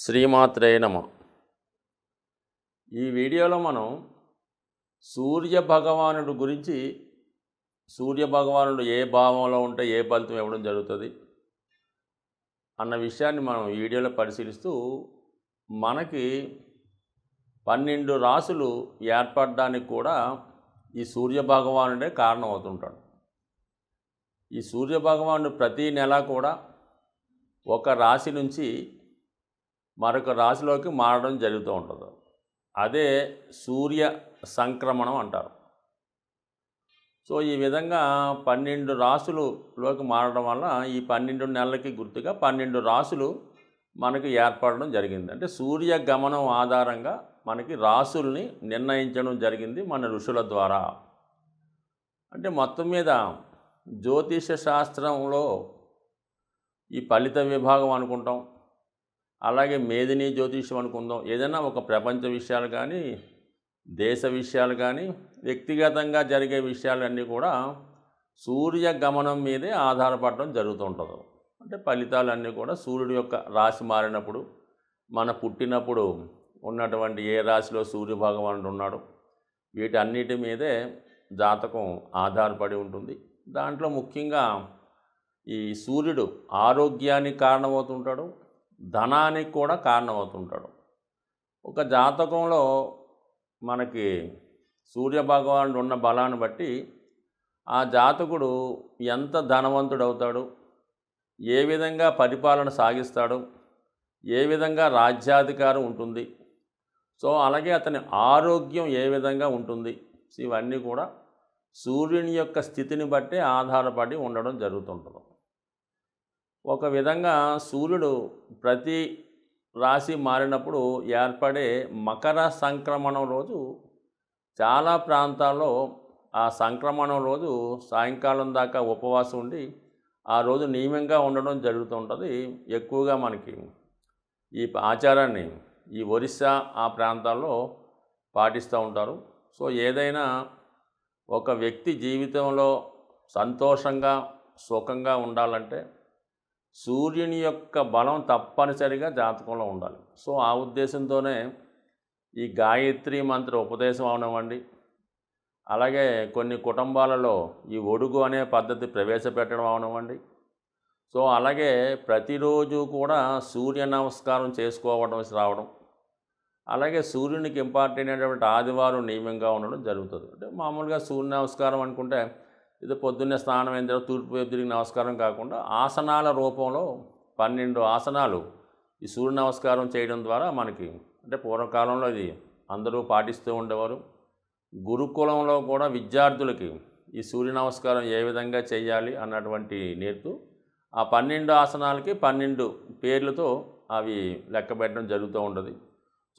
శ్రీమాత్రే నమః. ఈ వీడియోలో మనం సూర్యభగవానుడు గురించి, సూర్యభగవానుడు ఏ భావంలో ఉంటే ఏ ఫలితం ఇవ్వడం జరుగుతుంది అన్న విషయాన్ని మనం ఈ వీడియోలో పరిశీలిస్తూ, మనకి 12 రాసులు ఏర్పడడానికి కూడా ఈ సూర్యభగవానుడే కారణం అవుతుంటాడు. ఈ సూర్యభగవానుడు ప్రతి నెల కూడా ఒక రాశి నుంచి మరొక రాశిలోకి మారడం జరుగుతూ ఉంటుంది. అదే సూర్య సంక్రమణం అంటారు. సో ఈ విధంగా 12 రాశులలోకి మారడం వల్ల ఈ 12 నెలలకి గుర్తుగా 12 రాశులు మనకి ఏర్పడడం జరిగింది. అంటే సూర్య గమనం ఆధారంగా మనకి రాశుల్ని నిర్ణయించడం జరిగింది మన ఋషుల ద్వారా. అంటే మొత్తం మీద జ్యోతిష శాస్త్రంలో ఈ ఫలిత విభాగం అనుకుంటాం, అలాగే మేదిని జ్యోతిషం అనుకుందాం. ఏదైనా ఒక ప్రపంచ విషయాలు కానీ, దేశ విషయాలు కానీ, వ్యక్తిగతంగా జరిగే విషయాలన్నీ కూడా సూర్య గమనం మీదే ఆధారపడడం జరుగుతుంటుంది. అంటే ఫలితాలన్నీ కూడా సూర్యుడి యొక్క రాశి మారినప్పుడు, మన పుట్టినప్పుడు ఉన్నటువంటి ఏ రాశిలో సూర్యభగవానుడు ఉన్నాడు, వీటన్నిటి మీదే జాతకం ఆధారపడి ఉంటుంది. దాంట్లో ముఖ్యంగా ఈ సూర్యుడు ఆరోగ్యానికి కారణమవుతుంటాడు, ధనానికి కూడా కారణమవుతుంటాడు. ఒక జాతకంలో మనకి సూర్యభగవానుడు ఉన్న బలాన్ని బట్టి ఆ జాతకుడు ఎంత ధనవంతుడవుతాడు, ఏ విధంగా పరిపాలన సాగిస్తాడు, ఏ విధంగా రాజ్యాధికారం ఉంటుంది, సో అలాగే అతని ఆరోగ్యం ఏ విధంగా ఉంటుంది, ఇవన్నీ కూడా సూర్యుని యొక్క స్థితిని బట్టి ఆధారపడి ఉండడం జరుగుతుంటుంది. ఒక విధంగా సూర్యుడు ప్రతి రాశి మారినప్పుడు ఏర్పడే మకర సంక్రమణం రోజు చాలా ప్రాంతాల్లో ఆ సంక్రమణం రోజు సాయంకాలం దాకా ఉపవాసం ఉండి ఆ రోజు నియమంగా ఉండడం జరుగుతుంటుంది. ఎక్కువగా మనకి ఈ ఆచారాన్ని ఈ ఒరిస్సా ఆ ప్రాంతాల్లో పాటిస్తూ ఉంటారు. సో ఏదైనా ఒక వ్యక్తి జీవితంలో సంతోషంగా సుఖంగా ఉండాలంటే సూర్యుని యొక్క బలం తప్పనిసరిగా జాతకంలో ఉండాలి. సో ఆ ఉద్దేశంతోనే ఈ గాయత్రి మంత్ర ఉపదేశం అవనివ్వండి, అలాగే కొన్ని కుటుంబాలలో ఈ ఒడుగు అనే పద్ధతి ప్రవేశపెట్టడం అవనివ్వండి, సో అలాగే ప్రతిరోజు కూడా సూర్య నమస్కారం చేసుకోవడం రావడం, అలాగే సూర్యునికి ఇంపార్టెంట్ అయినటువంటి ఆదివారం నియమంగా ఉండడం జరుగుతుంది. అంటే మామూలుగా సూర్య నమస్కారం అనుకుంటే ఇది పొద్దున్నే స్నానం అయిన తర్వాత తూర్పు వైపు తిరిగి నమస్కారం కాకుండా ఆసనాల రూపంలో 12 ఆసనాలు ఈ సూర్య నమస్కారం చేయడం ద్వారా మనకి, అంటే పూర్వకాలంలో ఇది అందరూ పాటిస్తూ ఉండేవారు. గురుకులంలో కూడా విద్యార్థులకి ఈ సూర్య నమస్కారం ఏ విధంగా చేయాలి అన్నటువంటి నేర్పు ఆ 12 ఆసనాలకి 12 పేర్లతో అవి లెక్క పెట్టడం జరుగుతూ ఉంటుంది.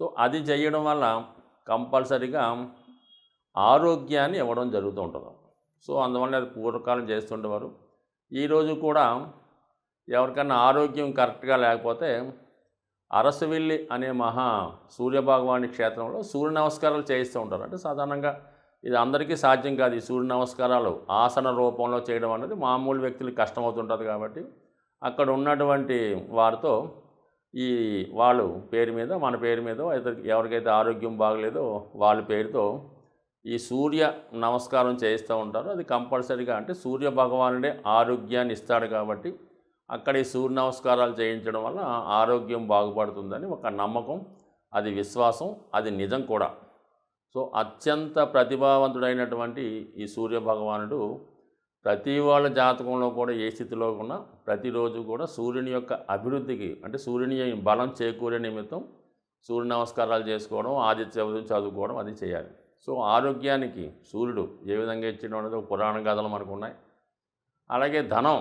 సో అది చేయడం వల్ల కంపల్సరీగా ఆరోగ్యాన్ని ఇవ్వడం జరుగుతూ ఉంటుంది. సో అందువల్ల అది పూర్వకాలం చేస్తుండేవారు. ఈరోజు కూడా ఎవరికైనా ఆరోగ్యం కరెక్ట్గా లేకపోతే అరసవిల్లి అనే మహా సూర్యభగవాని క్షేత్రంలో సూర్య నమస్కారాలు చేయిస్తూ ఉంటారు. అంటే సాధారణంగా ఇది అందరికీ సాధ్యం కాదు. ఈ సూర్య నమస్కారాలు ఆసన రూపంలో చేయడం అనేది మామూలు వ్యక్తులకు కష్టమవుతుంటుంది. కాబట్టి అక్కడ ఉన్నటువంటి వారితో ఈ వాళ్ళు పేరు మీద, మన పేరు మీద, ఎవరికైతే ఆరోగ్యం బాగలేదో వాళ్ళ పేరుతో ఈ సూర్య నమస్కారం చేస్తూ ఉంటారు. అది కంపల్సరీగా, అంటే సూర్య భగవానుడే ఆరోగ్యాన్ని ఇస్తాడు కాబట్టి అక్కడ ఈ సూర్య నమస్కారాలు చేయించడం వల్ల ఆరోగ్యం బాగుపడుతుందని ఒక నమ్మకం, అది విశ్వాసం, అది నిజం కూడా. సో అత్యంత ప్రతిభావంతుడైనటువంటి ఈ సూర్య భగవానుడు ప్రతి వాళ్ళ జాతకంలో కూడా ఏ స్థితిలో ఉన్నా ప్రతిరోజు కూడా సూర్యుని యొక్క అభివృద్ధికి, అంటే సూర్యుని బలం చేకూరే నిమిత్తం సూర్య నమస్కారాలు చేసుకోవడం, ఆదిత్య చదువుకోవడం అది చేయాలి. సో ఆరోగ్యానికి సూర్యుడు ఏ విధంగా ఇచ్చడం అనేది ఒక పురాణ గాథలు మనకు ఉన్నాయి. అలాగే ధనం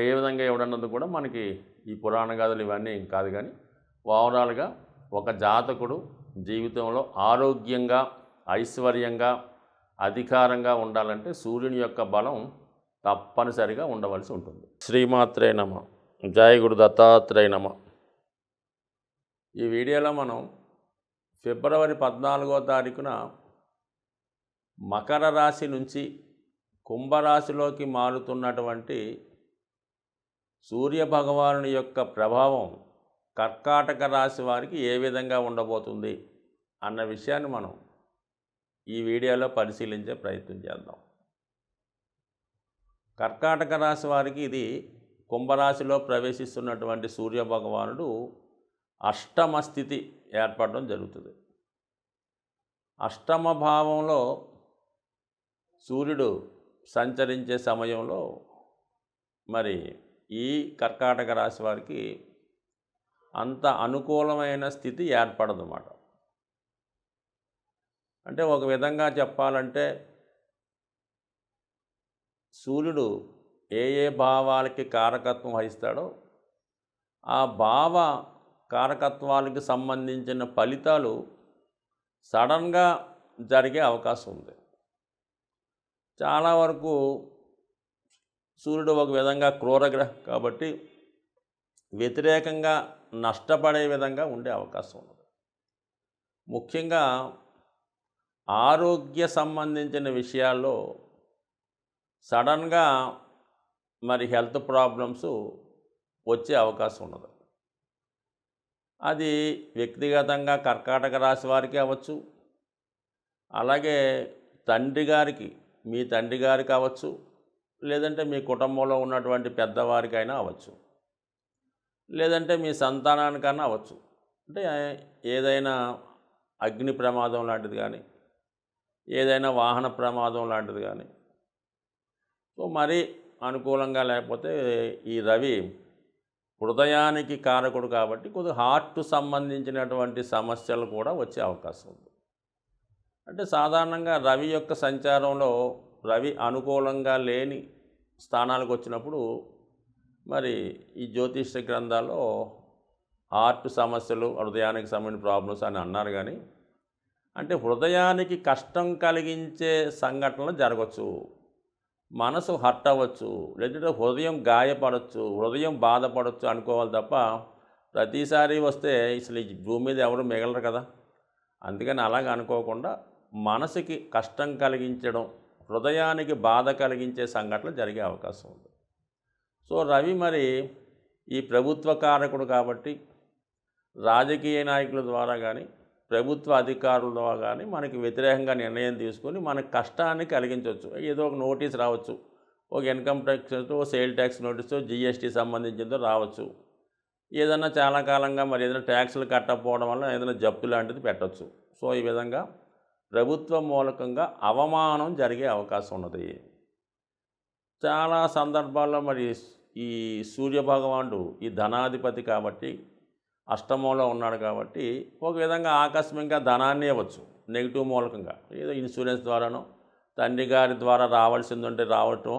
ఏ విధంగా ఇవ్వడన్నది కూడా మనకి ఈ పురాణ గాథలు ఇవన్నీ కాదు, కానీ ఓవరాల్గా ఒక జాతకుడు జీవితంలో ఆరోగ్యంగా, ఐశ్వర్యంగా, అధికారంగా ఉండాలంటే సూర్యుని యొక్క బలం తప్పనిసరిగా ఉండవలసి ఉంటుంది. శ్రీమాత్రే నమః. జై గురు దత్తాత్రేయ నమః. ఈ వీడియోలో మనం ఫిబ్రవరి 14వ తారీఖున మకర రాశి నుంచి కుంభరాశిలోకి మారుతున్నటువంటి సూర్యభగవానుని యొక్క ప్రభావం కర్కాటక రాశి వారికి ఏ విధంగా ఉండబోతుంది అన్న విషయాన్ని మనం ఈ వీడియోలో పరిశీలించే ప్రయత్నం చేద్దాం. కర్కాటక రాశి వారికి ఇది కుంభరాశిలో ప్రవేశిస్తున్నటువంటి సూర్యభగవానుడు అష్టమ స్థితి ఏర్పడడం జరుగుతుంది. అష్టమ భావంలో సూర్యుడు సంచరించే సమయంలో మరి ఈ కర్కాటక రాశి వారికి అంత అనుకూలమైన స్థితి ఏర్పడదన్నమాట. అంటే ఒక విధంగా చెప్పాలంటే సూర్యుడు ఏ ఏ భావాలకి కారకత్వం వహిస్తాడో ఆ భావ కారకత్వాలకి సంబంధించిన ఫలితాలు సడన్గా జరిగే అవకాశం ఉంది. చాలా వరకు సూర్యుడు ఒక విధంగా క్రూరగ్రహం కాబట్టి వ్యతిరేకంగా నష్టపడే విధంగా ఉండే అవకాశం ఉంది. ముఖ్యంగా ఆరోగ్య సంబంధించిన విషయాల్లో సడన్గా మరి హెల్త్ ప్రాబ్లమ్స్ వచ్చే అవకాశం ఉన్నది. అది వ్యక్తిగతంగా కర్కాటక రాశి వారికి అవ్వచ్చు, అలాగే తండ్రి గారికి, మీ తండ్రి గారికి అవ్వచ్చు, లేదంటే మీ కుటుంబంలో ఉన్నటువంటి పెద్దవారికైనా అవ్వచ్చు, లేదంటే మీ సంతానానికైనా అవ్వచ్చు. అంటే ఏదైనా అగ్ని ప్రమాదం లాంటిది కానీ, ఏదైనా వాహన ప్రమాదం లాంటిది కానీ. సో మరీ అనుకూలంగా లేకపోతే ఈ రవి హృదయానికి కారకుడు కాబట్టి కొద్దిగా హార్ట్ సంబంధించినటువంటి సమస్యలు కూడా వచ్చే అవకాశం ఉంది. అంటే సాధారణంగా రవి యొక్క సంచారంలో రవి అనుకూలంగా లేని స్థానాలకు వచ్చినప్పుడు మరి ఈ జ్యోతిష్య గ్రంథాల్లో హార్ట్ సమస్యలు, హృదయానికి సంబంధించిన ప్రాబ్లమ్స్ అని అన్నారు. కానీ అంటే హృదయానికి కష్టం కలిగించే సంఘటనలు జరగవచ్చు, మనసు హర్ట్ అవ్వచ్చు, లేదంటే హృదయం గాయపడవచ్చు, హృదయం బాధపడవచ్చు అనుకోవాలి తప్ప ప్రతిసారి వస్తే అసలు ఈ భూమి మీద ఎవరు మిగలరు కదా. అందుకని అలాగ అనుకోకుండా మనసుకి కష్టం కలిగించడం, హృదయానికి బాధ కలిగించే సంఘటనలు జరిగే అవకాశం ఉంది. సో రవి మరి ఈ ప్రభుత్వ కారకుడు కాబట్టి రాజకీయ నాయకుల ద్వారా కానీ, ప్రభుత్వ అధికారుల ద్వారా కానీ మనకి వ్యతిరేకంగా నిర్ణయం తీసుకొని మనకు కష్టాన్ని కలిగించవచ్చు. ఏదో ఒక నోటీస్ రావచ్చు, ఒక income tax, sale tax notice, GST సంబంధించిందో రావచ్చు. ఏదైనా చాలా కాలంగా మరి ఏదైనా ట్యాక్సులు కట్టకపోవడం వల్ల ఏదైనా జప్తు లాంటిది పెట్టవచ్చు. సో ఈ విధంగా ప్రభుత్వ మూలకంగా అవమానం జరిగే అవకాశం ఉన్నది. చాలా సందర్భాల్లో మరి ఈ సూర్యభగవానుడు ఈ ధనాధిపతి కాబట్టి అష్టమంలో ఉన్నాడు కాబట్టి ఒక విధంగా ఆకస్మికంగా ధనాన్ని ఇవ్వచ్చు నెగిటివ్ మూలకంగా. ఏదో ఇన్సూరెన్స్ ద్వారానో, తండ్రి గారి ద్వారా రావాల్సింది ఉంటే రావటం,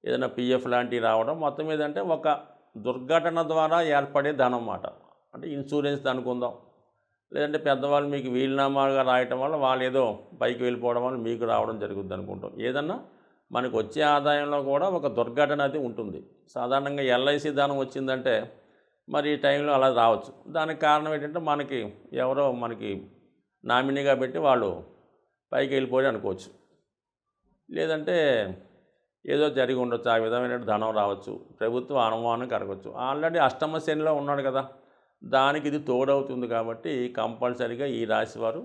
ఏదైనా పిఎఫ్ లాంటివి రావడం, మొత్తం మీద అంటే ఒక దుర్ఘటన ద్వారా ఏర్పడే ధనం అన్నమాట. అంటే ఇన్సూరెన్స్ అనుకుందాం, లేదంటే పెద్దవాళ్ళు మీకు వీలునామాగా రాయటం వల్ల వాళ్ళు ఏదో పైకి వెళ్ళిపోవడం వల్ల మీకు రావడం జరుగుతుంది అనుకుంటాం. ఏదన్నా మనకు వచ్చే ఆదాయంలో కూడా ఒక దుర్ఘటన అది ఉంటుంది. సాధారణంగా ఎల్ఐసి ధనం వచ్చిందంటే మరి ఈ టైంలో అలా రావచ్చు. దానికి కారణం ఏంటంటే మనకి ఎవరో మనకి నామినీగా పెట్టి వాళ్ళు పైకి వెళ్ళిపోయి అనుకోవచ్చు, లేదంటే ఏదో జరిగి ఉండొచ్చు, ఆ విధమైన ధనం రావచ్చు, ప్రభుత్వ అనుమానం కరగవచ్చు. ఆల్రెడీ అష్టమ శనిలో ఉన్నాడు కదా, దానికి ఇది తోడవుతుంది. కాబట్టి కంపల్సరీగా ఈ రాశివారు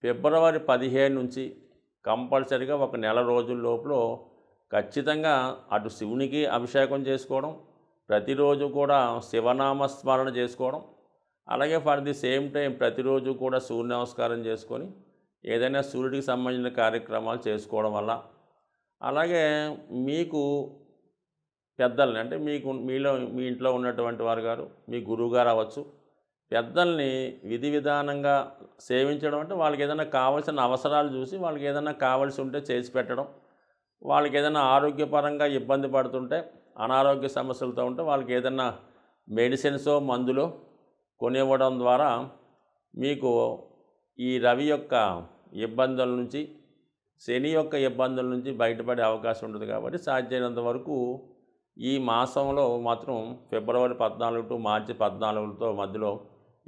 ఫిబ్రవరి 15 నుంచి కంపల్సరీగా ఒక నెల రోజుల లోపల ఖచ్చితంగా అటు శివునికి అభిషేకం చేసుకోవడం, ప్రతిరోజు కూడా శివనామస్మరణ చేసుకోవడం, అలాగే ఫర్ ది సేమ్ టైం ప్రతిరోజు కూడా సూర్య నమస్కారం చేసుకొని ఏదైనా సూర్యుడికి సంబంధించిన కార్యక్రమాలు చేసుకోవడం వల్ల, అలాగే మీకు పెద్దల్ని అంటే మీ ఇంట్లో ఉన్నటువంటి వారు గారు, మీ గురువుగారు అవ్వచ్చు, పెద్దల్ని విధి విధానంగా సేవించడం. అంటే వాళ్ళకి ఏదైనా కావాల్సిన అవసరాలు చూసి వాళ్ళకి ఏదైనా కావాల్సి ఉంటే చేసి పెట్టడం, వాళ్ళకి ఏదైనా ఆరోగ్యపరంగా ఇబ్బంది పడుతుంటే, అనారోగ్య సమస్యలతో ఉంటే వాళ్ళకి ఏదైనా మెడిసిన్సో మందులో కొనివ్వడం ద్వారా మీకు ఈ రవి యొక్క ఇబ్బందుల నుంచి, శని యొక్క ఇబ్బందుల నుంచి బయటపడే అవకాశం ఉంటుంది. కాబట్టి సాధ్యమైనంత వరకు ఈ మాసంలో మాత్రం ఫిబ్రవరి 14 టు మార్చి 14 మధ్యలో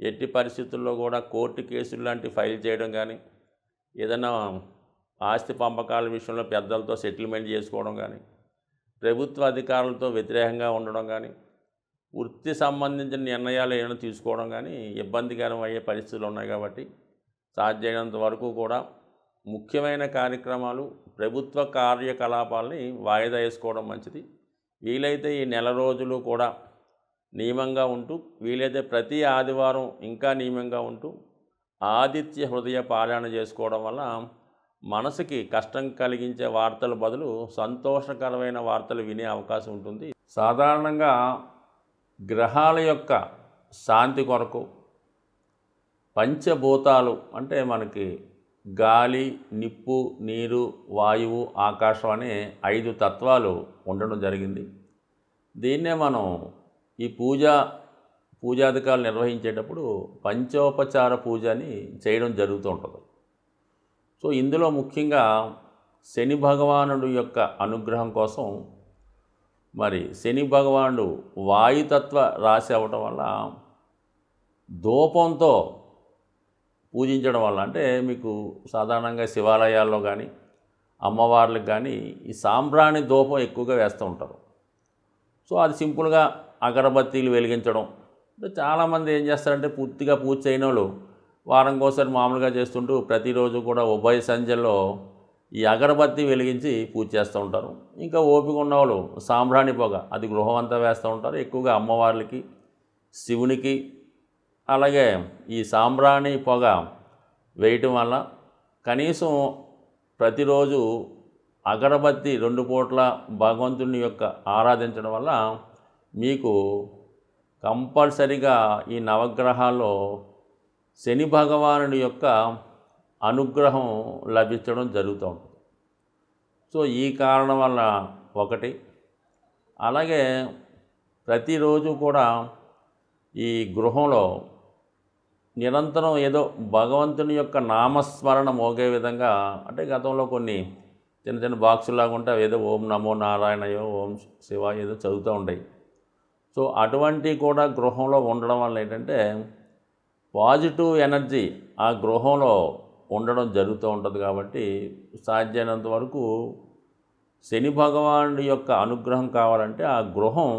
ఎట్టి పరిస్థితుల్లో కూడా కోర్టు కేసులు లాంటివి ఫైల్ చేయడం కానీ, ఏదైనా ఆస్తి పంపకాల విషయంలో పెద్దలతో సెటిల్మెంట్ చేసుకోవడం కానీ, ప్రభుత్వ అధికారులతో వ్యతిరేకంగా ఉండడం కానీ, వృత్తి సంబంధించిన నిర్ణయాలు ఏమైనా తీసుకోవడం కానీ ఇబ్బందికరం అయ్యే పరిస్థితులు ఉన్నాయి కాబట్టి సాధ్యమైనంత వరకు కూడా ముఖ్యమైన కార్యక్రమాలు, ప్రభుత్వ కార్యకలాపాలని వాయిదా వేసుకోవడం మంచిది. వీలైతే ఈ నెల రోజులు కూడా నియమంగా ఉంటూ, వీలైతే ప్రతి ఆదివారం ఇంకా నియమంగా ఉంటూ ఆదిత్య హృదయ పారాయణ చేసుకోవడం వల్ల మనసుకి కష్టం కలిగించే వార్తల బదులు సంతోషకరమైన వార్తలు వినే అవకాశం ఉంటుంది. సాధారణంగా గ్రహాల యొక్క శాంతి కొరకు పంచభూతాలు అంటే మనకి గాలి, నిప్పు, నీరు, వాయువు, ఆకాశం అనే 5 తత్వాలు ఉండడం జరిగింది. దీన్నే మనం ఈ పూజాధికారులు నిర్వహించేటప్పుడు పంచోపచార పూజ అని చేయడం జరుగుతూ ఉంటుంది. సో ఇందులో ముఖ్యంగా శని భగవానుడు యొక్క అనుగ్రహం కోసం మరి శని భగవానుడు వాయుతత్వ రాశి అవ్వటం వల్ల ధూపంతో పూజించడం వల్ల, అంటే మీకు సాధారణంగా శివాలయాల్లో కానీ అమ్మవార్లకు కానీ ఈ సాంబ్రాణి ధూపం ఎక్కువగా వేస్తూ ఉంటారు. సో అది సింపుల్గా అగరబత్తీలు వెలిగించడం. చాలామంది ఏం చేస్తారంటే పూర్తిగా పూజ చేయని వాళ్ళు వారంకోసారి మామూలుగా చేస్తుంటూ ప్రతిరోజు కూడా ఉభయ సంధ్యల్లో ఈ అగరబత్తి వెలిగించి పూజ చేస్తూ ఉంటారు. ఇంకా ఓపిక ఉన్నవాళ్ళు సాంబ్రాణి పొగ అది గృహం అంతా వేస్తూ ఉంటారు. ఎక్కువగా అమ్మవార్లకి, శివునికి, అలాగే ఈ సాంబ్రాణి పొగ వేయటం వల్ల కనీసం ప్రతిరోజు అగరబత్తి 2 పూట్ల భగవంతుని యొక్క ఆరాధించడం వల్ల మీకు కంపల్సరిగా ఈ నవగ్రహాల్లో శని భగవానుడి యొక్క అనుగ్రహం లభించడం జరుగుతూ ఉంటుంది. సో ఈ కారణం వల్ల ఒకటి, అలాగే ప్రతిరోజు కూడా ఈ గృహంలో నిరంతరం ఏదో భగవంతుని యొక్క నామస్మరణ మోగే విధంగా, అంటే గతంలో కొన్ని చిన్న చిన్న బాక్సులాగా ఉంటే ఏదో ఓం నమో నారాయణయో, ఓం శివ ఏదో చదువుతూ ఉంటాయి. సో అటువంటి కూడా గృహంలో ఉండడం వల్ల ఏంటంటే పాజిటివ్ ఎనర్జీ ఆ గృహంలో ఉండడం జరుగుతూ ఉంటుంది. కాబట్టి సాధ్యమైనంత వరకు శని భగవానుడి యొక్క అనుగ్రహం కావాలంటే ఆ గృహం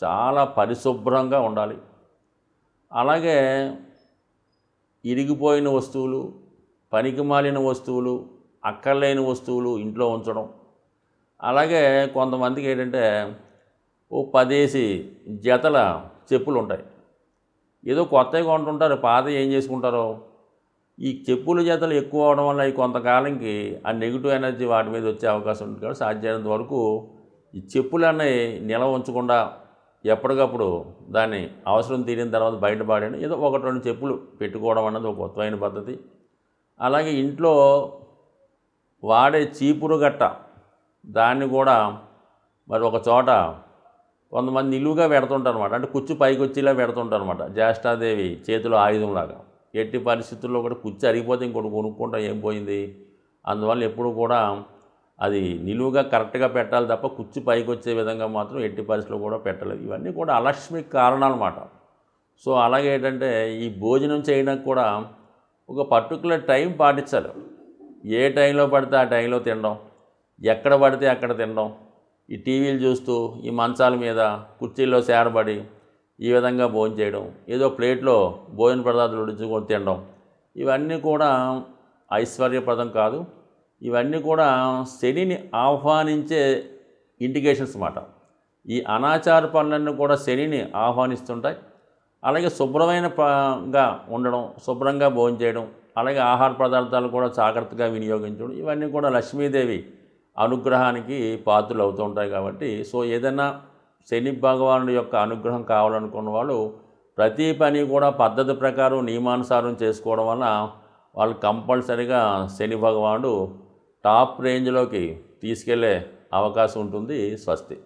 చాలా పరిశుభ్రంగా ఉండాలి. అలాగే ఇరిగిపోయిన వస్తువులు, పనికిమాలిన వస్తువులు, అక్కర్లేని వస్తువులు ఇంట్లో ఉంచడం. అలాగే కొంతమందికి ఏంటంటే ఓ 10 జతల చెప్పులు ఉంటాయి. ఏదో కొత్తవి కొంటుంటారు, పాత ఏం చేసుకుంటారో. ఈ చెప్పుల జతలు ఎక్కువ అవడం వల్ల ఈ కొంతకాలంకి ఆ నెగిటివ్ ఎనర్జీ వాటి మీద వచ్చే అవకాశం ఉంటుంది. కాబట్టి సాధ్యమైనంత వరకు ఈ చెప్పులన్నీ నిల్వ ఉంచకుండా ఎప్పటికప్పుడు దాన్ని అవసరం తీరిన తర్వాత బయటపడేయండి. ఏదో 1-2 చెప్పులు పెట్టుకోవడం అన్నది ఒక కొత్తమైన పద్ధతి. అలాగే ఇంట్లో వాడే చీపురు గట్ట దాన్ని కూడా మరి ఒక చోట కొంతమంది నిలువుగా పెడుతుంటారు అనమాట. అంటే కుచ్చు పైకి వచ్చేలా పెడుతుంటారు అనమాట. జ్యేష్ఠాదేవి చేతిలో ఆయుధంలాగా. ఎట్టి పరిస్థితుల్లో కూడా కుచ్చు అరిగిపోతే ఇంకోటి కొనుక్కుంటా ఏం పోయింది. అందువల్ల ఎప్పుడు కూడా అది నిలువుగా కరెక్ట్గా పెట్టాలి తప్ప కుచ్చు పైకి వచ్చే విధంగా మాత్రం ఎట్టి పరిస్థితుల్లో కూడా పెట్టలేదు. ఇవన్నీ కూడా అలక్ష్మికి కారణాలు అన్నమాట. సో అలాగే ఏంటంటే ఈ భోజనం చేయడానికి కూడా ఒక పర్టికులర్ టైం పాటించాలి. ఏ టైంలో పడితే ఆ టైంలో తినడం, ఎక్కడ పడితే అక్కడ తినడం, ఈ టీవీలు చూస్తూ ఈ మంచాల మీద కుర్చీల్లో సేరబడి ఈ విధంగా భోజనం చేయడం, ఏదో ప్లేట్లో భోజన పదార్థాలు ఉడుచుకొని తినడం, ఇవన్నీ కూడా ఐశ్వర్యప్రదం కాదు. ఇవన్నీ కూడా శనిని ఆహ్వానించే ఇండికేషన్స్ అన్నమాట. ఈ అనాచార పనులన్నీ కూడా శనిని ఆహ్వానిస్తుంటాయి. అలాగే శుభ్రమైనగా ఉండడం, శుభ్రంగా భోజనం చేయడం, అలాగే ఆహార పదార్థాలు కూడా జాగ్రత్తగా వినియోగించడం, ఇవన్నీ కూడా లక్ష్మీదేవి అనుగ్రహానికి పాత్రలు అవుతూ ఉంటాయి. కాబట్టి సో ఏదైనా శని భగవానుడి యొక్క అనుగ్రహం కావాలనుకున్న వాళ్ళు ప్రతి పని కూడా పద్ధతి ప్రకారం నియమానుసారం చేసుకోవడం వల్ల వాళ్ళు కంపల్సరీగా శని భగవానుడు టాప్ రేంజ్లోకి తీసుకెళ్లే అవకాశం ఉంటుంది. స్వస్తి.